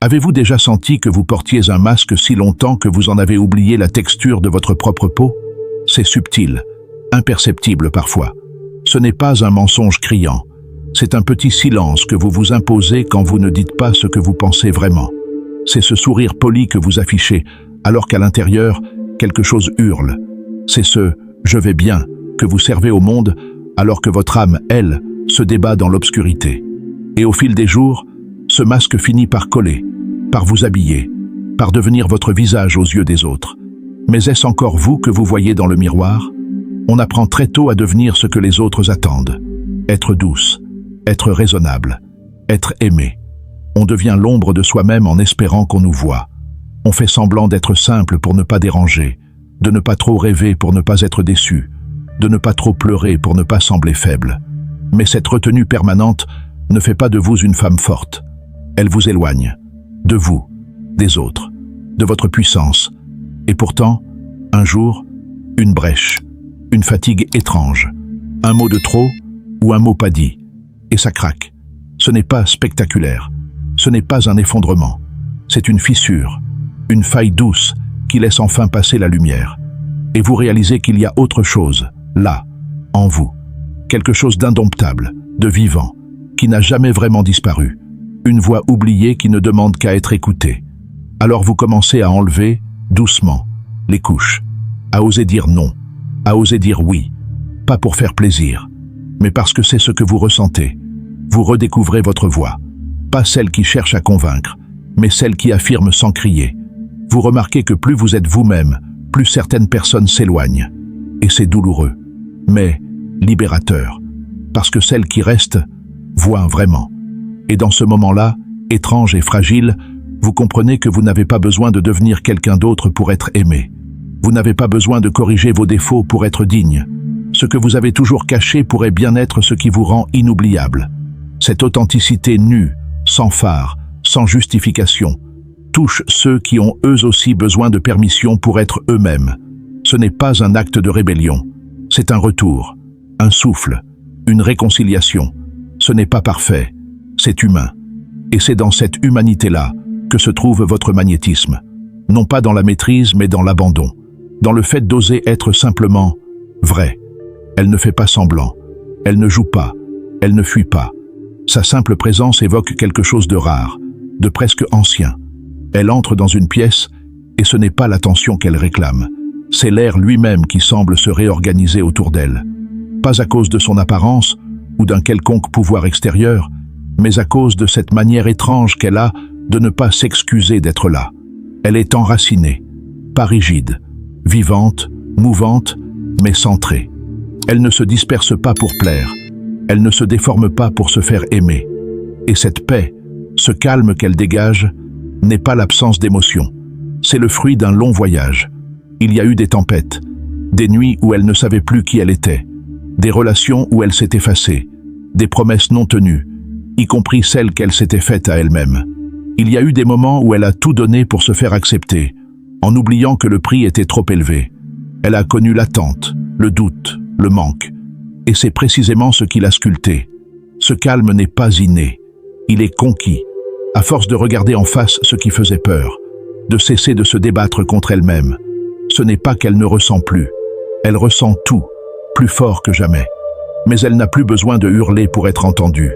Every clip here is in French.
Avez-vous déjà senti que vous portiez un masque si longtemps que vous en avez oublié la texture de votre propre peau? C'est subtil, imperceptible parfois. Ce n'est pas un mensonge criant. C'est un petit silence que vous vous imposez quand vous ne dites pas ce que vous pensez vraiment. C'est ce sourire poli que vous affichez, alors qu'à l'intérieur, quelque chose hurle. C'est ce « je vais bien » que vous servez au monde, alors que votre âme, elle, se débat dans l'obscurité. Et au fil des jours, ce masque finit par coller, par vous habiller, par devenir votre visage aux yeux des autres. Mais est-ce encore vous que vous voyez dans le miroir? On apprend très tôt à devenir ce que les autres attendent. Être douce, être raisonnable, être aimé. On devient l'ombre de soi-même en espérant qu'on nous voie. On fait semblant d'être simple pour ne pas déranger, de ne pas trop rêver pour ne pas être déçu, de ne pas trop pleurer pour ne pas sembler faible. Mais cette retenue permanente ne fait pas de vous une femme forte. Elle vous éloigne, de vous, des autres, de votre puissance. Et pourtant, un jour, une brèche, une fatigue étrange, un mot de trop ou un mot pas dit, et ça craque. Ce n'est pas spectaculaire, ce n'est pas un effondrement, c'est une fissure, une faille douce qui laisse enfin passer la lumière. Et vous réalisez qu'il y a autre chose, là, en vous. Quelque chose d'indomptable, de vivant, qui n'a jamais vraiment disparu. Une voix oubliée qui ne demande qu'à être écoutée. Alors vous commencez à enlever, doucement, les couches, à oser dire non, à oser dire oui, pas pour faire plaisir, mais parce que c'est ce que vous ressentez. Vous redécouvrez votre voix, pas celle qui cherche à convaincre, mais celle qui affirme sans crier. Vous remarquez que plus vous êtes vous-même, plus certaines personnes s'éloignent. Et c'est douloureux, mais libérateur, parce que celle qui reste voit vraiment. Et dans ce moment-là, étrange et fragile, vous comprenez que vous n'avez pas besoin de devenir quelqu'un d'autre pour être aimé. Vous n'avez pas besoin de corriger vos défauts pour être digne. Ce que vous avez toujours caché pourrait bien être ce qui vous rend inoubliable. Cette authenticité nue, sans phare, sans justification, touche ceux qui ont eux aussi besoin de permission pour être eux-mêmes. Ce n'est pas un acte de rébellion, c'est un retour, un souffle, une réconciliation. Ce n'est pas parfait, c'est humain. Et c'est dans cette humanité-là que se trouve votre magnétisme. Non pas dans la maîtrise, mais dans l'abandon. Dans le fait d'oser être simplement vrai. Elle ne fait pas semblant. Elle ne joue pas. Elle ne fuit pas. Sa simple présence évoque quelque chose de rare, de presque ancien. Elle entre dans une pièce et ce n'est pas l'attention qu'elle réclame. C'est l'air lui-même qui semble se réorganiser autour d'elle. Pas à cause de son apparence ou d'un quelconque pouvoir extérieur, mais à cause de cette manière étrange qu'elle a de ne pas s'excuser d'être là. Elle est enracinée, pas rigide, vivante, mouvante, mais centrée. Elle ne se disperse pas pour plaire, elle ne se déforme pas pour se faire aimer. Et cette paix, ce calme qu'elle dégage, n'est pas l'absence d'émotion. C'est le fruit d'un long voyage. Il y a eu des tempêtes, des nuits où elle ne savait plus qui elle était, des relations où elle s'est effacée, des promesses non tenues, y compris celles qu'elle s'était faites à elle-même. Il y a eu des moments où elle a tout donné pour se faire accepter, en oubliant que le prix était trop élevé. Elle a connu l'attente, le doute, le manque. Et c'est précisément ce qui l'a sculpté. Ce calme n'est pas inné, il est conquis, à force de regarder en face ce qui faisait peur, de cesser de se débattre contre elle-même. Ce n'est pas qu'elle ne ressent plus, elle ressent tout, plus fort que jamais. Mais elle n'a plus besoin de hurler pour être entendue.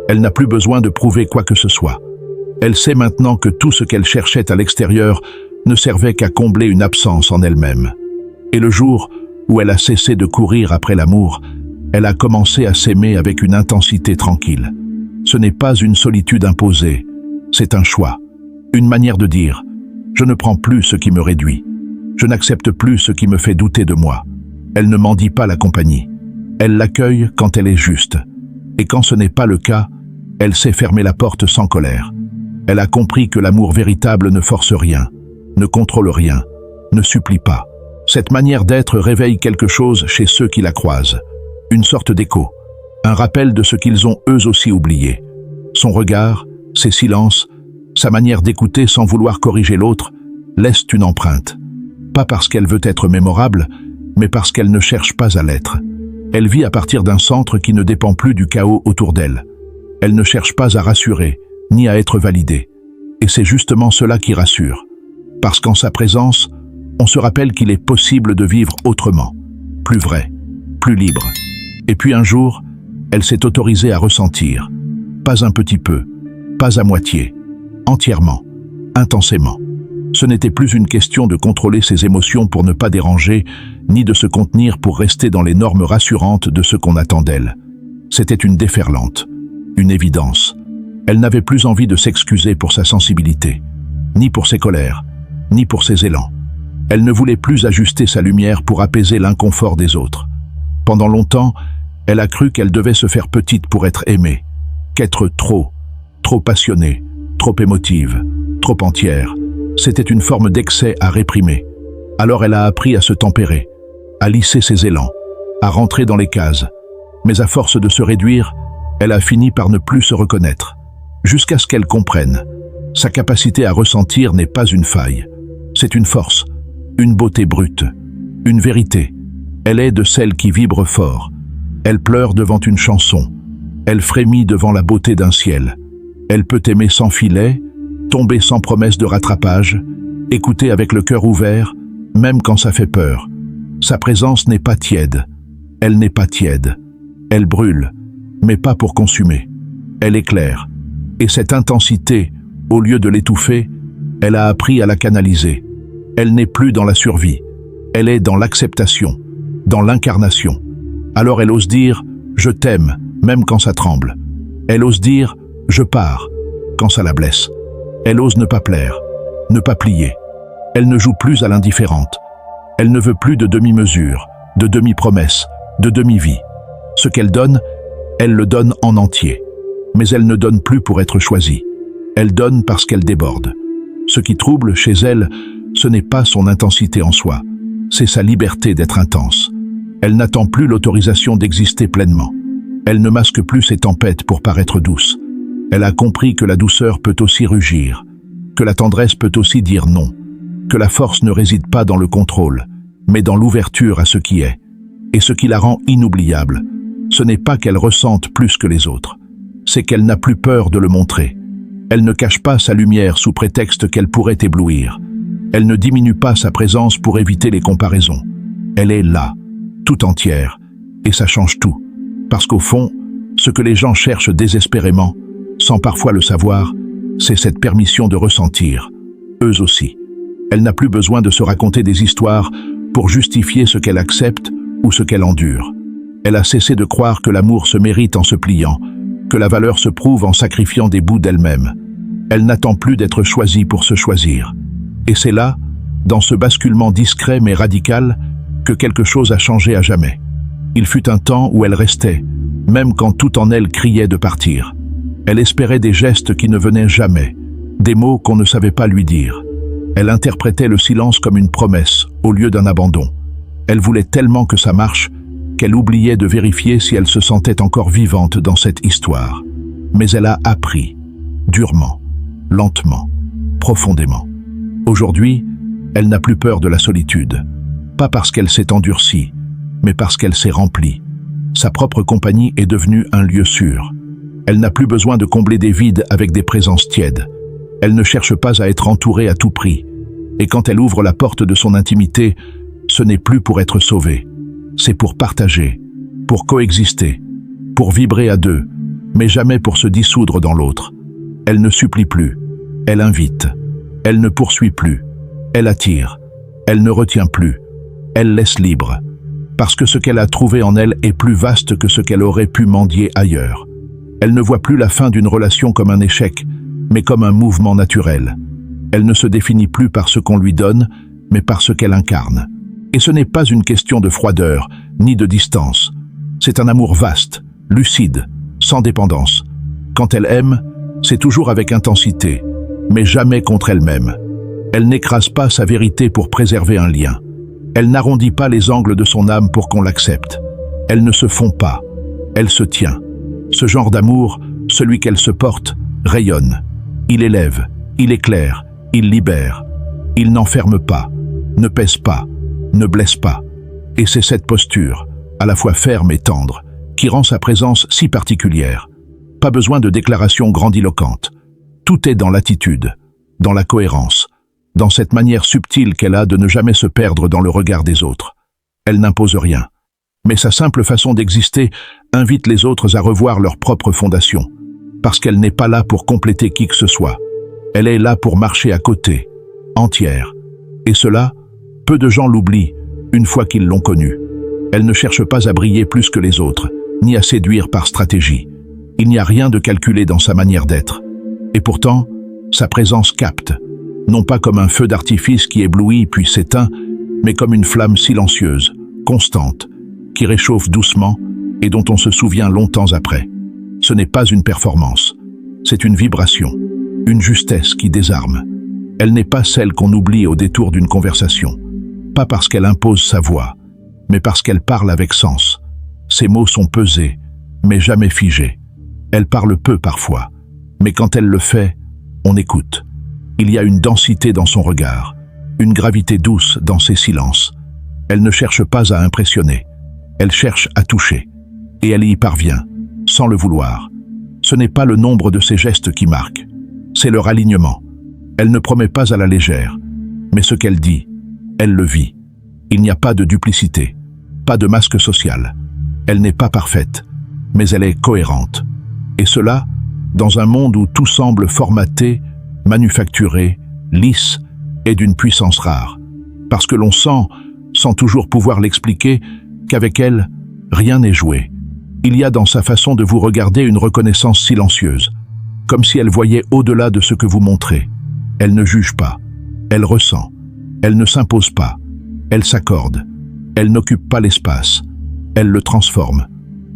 Elle n'a plus besoin de prouver quoi que ce soit. Elle sait maintenant que tout ce qu'elle cherchait à l'extérieur ne servait qu'à combler une absence en elle-même. Et le jour où elle a cessé de courir après l'amour, elle a commencé à s'aimer avec une intensité tranquille. Ce n'est pas une solitude imposée, c'est un choix, une manière de dire « Je ne prends plus ce qui me réduit, je n'accepte plus ce qui me fait douter de moi ». Elle ne mendie pas la compagnie, elle l'accueille quand elle est juste. Et quand ce n'est pas le cas, elle sait fermer la porte sans colère. Elle a compris que l'amour véritable ne force rien, ne contrôle rien, ne supplie pas. Cette manière d'être réveille quelque chose chez ceux qui la croisent. Une sorte d'écho, un rappel de ce qu'ils ont eux aussi oublié. Son regard, ses silences, sa manière d'écouter sans vouloir corriger l'autre, laissent une empreinte. Pas parce qu'elle veut être mémorable, mais parce qu'elle ne cherche pas à l'être. Elle vit à partir d'un centre qui ne dépend plus du chaos autour d'elle. Elle ne cherche pas à rassurer, ni à être validée. Et c'est justement cela qui rassure. Parce qu'en sa présence, on se rappelle qu'il est possible de vivre autrement, plus vrai, plus libre. Et puis un jour, elle s'est autorisée à ressentir, pas un petit peu, pas à moitié, entièrement, intensément. Ce n'était plus une question de contrôler ses émotions pour ne pas déranger, ni de se contenir pour rester dans les normes rassurantes de ce qu'on attend d'elle. C'était une déferlante, une évidence. Elle n'avait plus envie de s'excuser pour sa sensibilité, ni pour ses colères, ni pour ses élans. Elle ne voulait plus ajuster sa lumière pour apaiser l'inconfort des autres. Pendant longtemps, elle a cru qu'elle devait se faire petite pour être aimée, qu'être trop passionnée, trop émotive, trop entière, c'était une forme d'excès à réprimer. Alors elle a appris à se tempérer, à lisser ses élans, à rentrer dans les cases. Mais à force de se réduire, elle a fini par ne plus se reconnaître, jusqu'à ce qu'elle comprenne. Sa capacité à ressentir n'est pas une faille, c'est une force, une beauté brute, une vérité. Elle est de celles qui vibrent fort. Elle pleure devant une chanson, elle frémit devant la beauté d'un ciel. Elle peut aimer sans filet, tomber sans promesse de rattrapage, écouter avec le cœur ouvert, même quand ça fait peur. Sa présence n'est pas tiède. Elle n'est pas tiède. Elle brûle, mais pas pour consumer. Elle éclaire. Et cette intensité, au lieu de l'étouffer, elle a appris à la canaliser. Elle n'est plus dans la survie. Elle est dans l'acceptation, dans l'incarnation. Alors elle ose dire « je t'aime », même quand ça tremble. Elle ose dire « je pars », quand ça la blesse. Elle ose ne pas plaire, ne pas plier. Elle ne joue plus à l'indifférente. Elle ne veut plus de demi-mesure, de demi-promesse, de demi-vie. Ce qu'elle donne, elle le donne en entier. Mais elle ne donne plus pour être choisie. Elle donne parce qu'elle déborde. Ce qui trouble chez elle, ce n'est pas son intensité en soi, c'est sa liberté d'être intense. Elle n'attend plus l'autorisation d'exister pleinement. Elle ne masque plus ses tempêtes pour paraître douce. Elle a compris que la douceur peut aussi rugir, que la tendresse peut aussi dire non, que la force ne réside pas dans le contrôle, mais dans l'ouverture à ce qui est. Et ce qui la rend inoubliable, ce n'est pas qu'elle ressente plus que les autres, c'est qu'elle n'a plus peur de le montrer. Elle ne cache pas sa lumière sous prétexte qu'elle pourrait éblouir. Elle ne diminue pas sa présence pour éviter les comparaisons. Elle est là, tout entière, et ça change tout. Parce qu'au fond, ce que les gens cherchent désespérément, sans parfois le savoir, c'est cette permission de ressentir, eux aussi. Elle n'a plus besoin de se raconter des histoires pour justifier ce qu'elle accepte ou ce qu'elle endure. Elle a cessé de croire que l'amour se mérite en se pliant, que la valeur se prouve en sacrifiant des bouts d'elle-même. Elle n'attend plus d'être choisie pour se choisir. Et c'est là, dans ce basculement discret mais radical, que quelque chose a changé à jamais. Il fut un temps où elle restait, même quand tout en elle criait de partir. Elle espérait des gestes qui ne venaient jamais, des mots qu'on ne savait pas lui dire. Elle interprétait le silence comme une promesse, au lieu d'un abandon. Elle voulait tellement que ça marche, qu'elle oubliait de vérifier si elle se sentait encore vivante dans cette histoire. Mais elle a appris, durement, lentement, profondément. Aujourd'hui, elle n'a plus peur de la solitude. Pas parce qu'elle s'est endurcie, mais parce qu'elle s'est remplie. Sa propre compagnie est devenue un lieu sûr. Elle n'a plus besoin de combler des vides avec des présences tièdes. Elle ne cherche pas à être entourée à tout prix. Et quand elle ouvre la porte de son intimité, ce n'est plus pour être sauvée. C'est pour partager, pour coexister, pour vibrer à deux, mais jamais pour se dissoudre dans l'autre. Elle ne supplie plus, elle invite. Elle ne poursuit plus, elle attire. Elle ne retient plus, elle laisse libre. Parce que ce qu'elle a trouvé en elle est plus vaste que ce qu'elle aurait pu mendier ailleurs. Elle ne voit plus la fin d'une relation comme un échec, mais comme un mouvement naturel. Elle ne se définit plus par ce qu'on lui donne, mais par ce qu'elle incarne. Et ce n'est pas une question de froideur, ni de distance. C'est un amour vaste, lucide, sans dépendance. Quand elle aime, c'est toujours avec intensité, mais jamais contre elle-même. Elle n'écrase pas sa vérité pour préserver un lien. Elle n'arrondit pas les angles de son âme pour qu'on l'accepte. Elle ne se fond pas, elle se tient. Ce genre d'amour, celui qu'elle se porte, rayonne. Il élève, il éclaire, il libère. Il n'enferme pas, ne pèse pas, ne blesse pas. Et c'est cette posture, à la fois ferme et tendre, qui rend sa présence si particulière. Pas besoin de déclarations grandiloquentes. Tout est dans l'attitude, dans la cohérence, dans cette manière subtile qu'elle a de ne jamais se perdre dans le regard des autres. Elle n'impose rien, mais sa simple façon d'exister invite les autres à revoir leur propre fondation, parce qu'elle n'est pas là pour compléter qui que ce soit. Elle est là pour marcher à côté, entière. Et cela, peu de gens l'oublient une fois qu'ils l'ont connue. Elle ne cherche pas à briller plus que les autres, ni à séduire par stratégie. Il n'y a rien de calculé dans sa manière d'être. Et pourtant, sa présence capte, non pas comme un feu d'artifice qui éblouit puis s'éteint, mais comme une flamme silencieuse, constante, qui réchauffe doucement et dont on se souvient longtemps après. Ce n'est pas une performance, c'est une vibration, une justesse qui désarme. Elle n'est pas celle qu'on oublie au détour d'une conversation, pas parce qu'elle impose sa voix, mais parce qu'elle parle avec sens. Ses mots sont pesés, mais jamais figés. Elle parle peu parfois, mais quand elle le fait, on écoute. Il y a une densité dans son regard, une gravité douce dans ses silences. Elle ne cherche pas à impressionner, elle cherche à toucher. Et elle y parvient, sans le vouloir. Ce n'est pas le nombre de ses gestes qui marque, c'est leur alignement. Elle ne promet pas à la légère, mais ce qu'elle dit, elle le vit. Il n'y a pas de duplicité, pas de masque social. Elle n'est pas parfaite, mais elle est cohérente. Et cela, dans un monde où tout semble formaté, manufacturé, lisse et d'une puissance rare. Parce que l'on sent, sans toujours pouvoir l'expliquer, qu'avec elle, rien n'est joué. Il y a dans sa façon de vous regarder une reconnaissance silencieuse, comme si elle voyait au-delà de ce que vous montrez. Elle ne juge pas, elle ressent, elle ne s'impose pas, elle s'accorde, elle n'occupe pas l'espace, elle le transforme,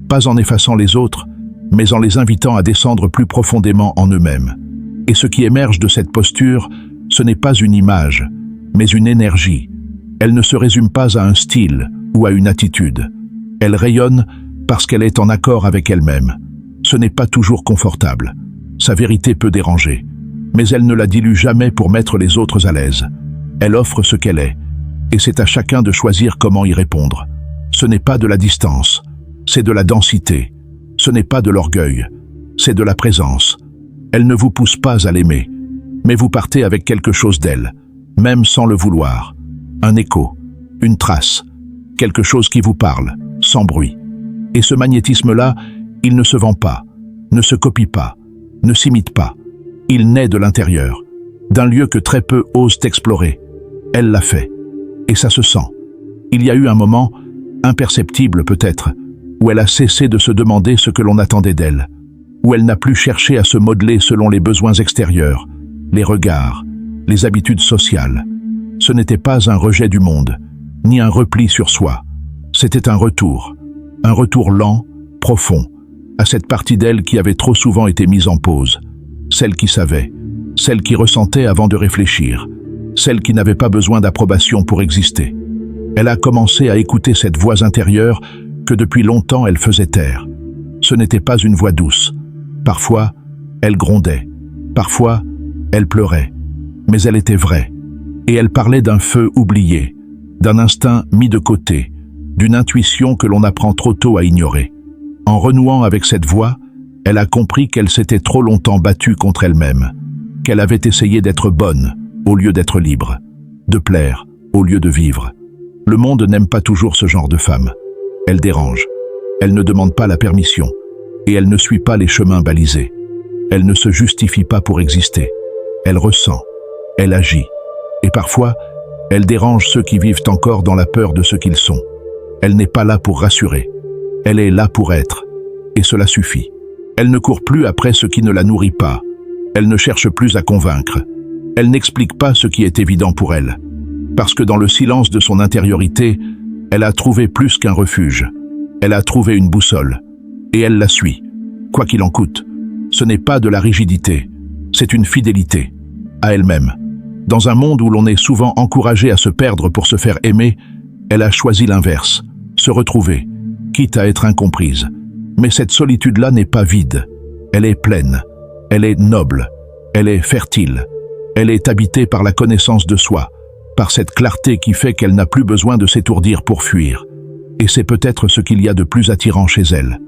pas en effaçant les autres, mais en les invitant à descendre plus profondément en eux-mêmes. Et ce qui émerge de cette posture, ce n'est pas une image, mais une énergie. Elle ne se résume pas à un style ou à une attitude. Elle rayonne parce qu'elle est en accord avec elle-même. Ce n'est pas toujours confortable. Sa vérité peut déranger, mais elle ne la dilue jamais pour mettre les autres à l'aise. Elle offre ce qu'elle est, et c'est à chacun de choisir comment y répondre. Ce n'est pas de la distance, c'est de la densité. Ce n'est pas de l'orgueil, c'est de la présence. Elle ne vous pousse pas à l'aimer, mais vous partez avec quelque chose d'elle, même sans le vouloir. Un écho, une trace, quelque chose qui vous parle, sans bruit. Et ce magnétisme-là, il ne se vend pas, ne se copie pas, ne s'imite pas. Il naît de l'intérieur, d'un lieu que très peu osent explorer. Elle l'a fait, et ça se sent. Il y a eu un moment, imperceptible peut-être, où elle a cessé de se demander ce que l'on attendait d'elle, où elle n'a plus cherché à se modeler selon les besoins extérieurs, les regards, les habitudes sociales. Ce n'était pas un rejet du monde, ni un repli sur soi. C'était un retour lent, profond, à cette partie d'elle qui avait trop souvent été mise en pause, celle qui savait, celle qui ressentait avant de réfléchir, celle qui n'avait pas besoin d'approbation pour exister. Elle a commencé à écouter cette voix intérieure que depuis longtemps elle faisait taire. Ce n'était pas une voix douce. Parfois, elle grondait. Parfois, elle pleurait. Mais elle était vraie. Et elle parlait d'un feu oublié, d'un instinct mis de côté, d'une intuition que l'on apprend trop tôt à ignorer. En renouant avec cette voix, elle a compris qu'elle s'était trop longtemps battue contre elle-même, qu'elle avait essayé d'être bonne au lieu d'être libre, de plaire au lieu de vivre. Le monde n'aime pas toujours ce genre de femme. Elle dérange, elle ne demande pas la permission, et elle ne suit pas les chemins balisés. Elle ne se justifie pas pour exister. Elle ressent, elle agit, et parfois, elle dérange ceux qui vivent encore dans la peur de ce qu'ils sont. Elle n'est pas là pour rassurer, elle est là pour être, et cela suffit. Elle ne court plus après ce qui ne la nourrit pas, elle ne cherche plus à convaincre, elle n'explique pas ce qui est évident pour elle, parce que dans le silence de son intériorité, elle a trouvé plus qu'un refuge, elle a trouvé une boussole, et elle la suit, quoi qu'il en coûte. Ce n'est pas de la rigidité, c'est une fidélité, à elle-même. Dans un monde où l'on est souvent encouragé à se perdre pour se faire aimer, elle a choisi l'inverse, se retrouver, quitte à être incomprise. Mais cette solitude-là n'est pas vide, elle est pleine, elle est noble, elle est fertile, elle est habitée par la connaissance de soi, par cette clarté qui fait qu'elle n'a plus besoin de s'étourdir pour fuir. Et c'est peut-être ce qu'il y a de plus attirant chez elle.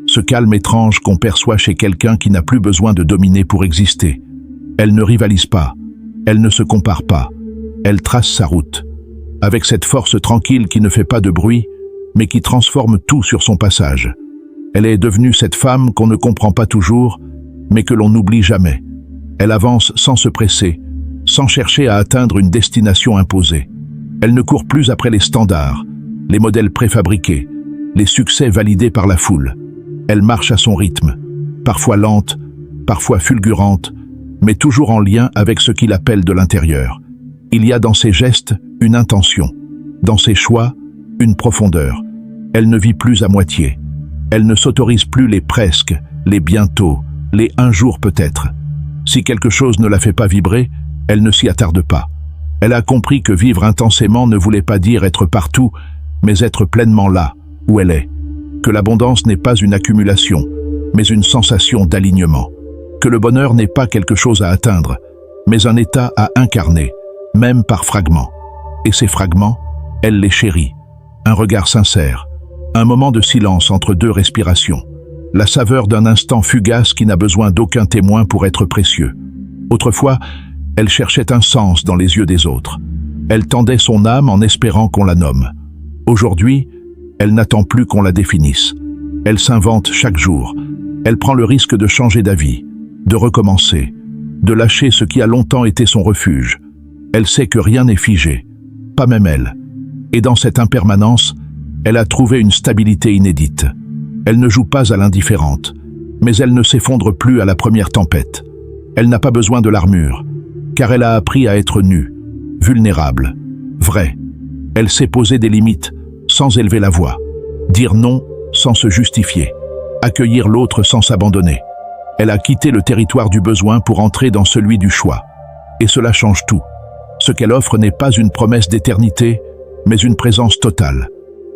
Ce calme étrange qu'on perçoit chez quelqu'un qui n'a plus besoin de dominer pour exister. Elle ne rivalise pas, Elle ne se compare pas. Elle trace sa route. Avec cette force tranquille qui ne fait pas de bruit, mais qui transforme tout sur son passage. Elle est devenue cette femme qu'on ne comprend pas toujours, mais que l'on n'oublie jamais. Elle avance sans se presser, sans chercher à atteindre une destination imposée. Elle ne court plus après les standards, les modèles préfabriqués, les succès validés par la foule. Elle marche à son rythme, parfois lente, parfois fulgurante, mais toujours en lien avec ce qu'il appelle de l'intérieur. Il y a dans ses gestes une intention, dans ses choix, une profondeur. Elle ne vit plus à moitié. Elle ne s'autorise plus les presque, les bientôt, les un jour peut-être. Si quelque chose ne la fait pas vibrer, elle ne s'y attarde pas. Elle a compris que vivre intensément ne voulait pas dire être partout, mais être pleinement là, où elle est. Que l'abondance n'est pas une accumulation, mais une sensation d'alignement. Que le bonheur n'est pas quelque chose à atteindre, mais un état à incarner, même par fragments. Et ces fragments, elle les chérit. Un regard sincère, un moment de silence entre deux respirations, la saveur d'un instant fugace qui n'a besoin d'aucun témoin pour être précieux. Autrefois, elle cherchait un sens dans les yeux des autres. Elle tendait son âme en espérant qu'on la nomme. Aujourd'hui, elle n'attend plus qu'on la définisse. Elle s'invente chaque jour. Elle prend le risque de changer d'avis, de recommencer, de lâcher ce qui a longtemps été son refuge. Elle sait que rien n'est figé, pas même elle. Et dans cette impermanence, elle a trouvé une stabilité inédite. Elle ne joue pas à l'indifférente, mais elle ne s'effondre plus à la première tempête. Elle n'a pas besoin de l'armure, car elle a appris à être nue, vulnérable, vraie. Elle sait poser des limites sans élever la voix, dire non sans se justifier, accueillir l'autre sans s'abandonner. Elle a quitté le territoire du besoin pour entrer dans celui du choix. Et cela change tout. Ce qu'elle offre n'est pas une promesse d'éternité, mais une présence totale.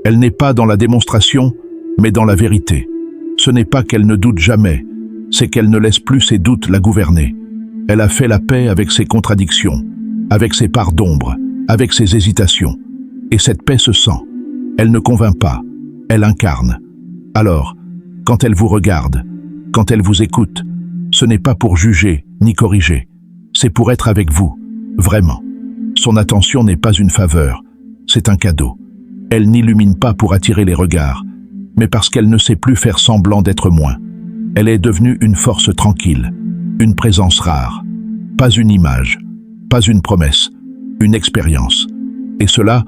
Elle n'est pas dans la démonstration, mais dans la vérité. Ce n'est pas qu'elle ne doute jamais, c'est qu'elle ne laisse plus ses doutes la gouverner. Elle a fait la paix avec ses contradictions, avec ses parts d'ombre, avec ses hésitations. Et cette paix se sent. Elle ne convainc pas, elle incarne. Alors, quand elle vous regarde, quand elle vous écoute, ce n'est pas pour juger ni corriger, c'est pour être avec vous, vraiment. Son attention n'est pas une faveur, c'est un cadeau. Elle n'illumine pas pour attirer les regards, mais parce qu'elle ne sait plus faire semblant d'être moins. Elle est devenue une force tranquille, une présence rare. Pas une image, pas une promesse, une expérience. Et cela,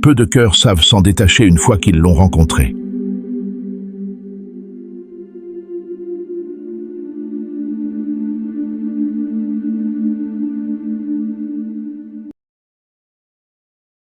peu de cœurs savent s'en détacher une fois qu'ils l'ont rencontrée.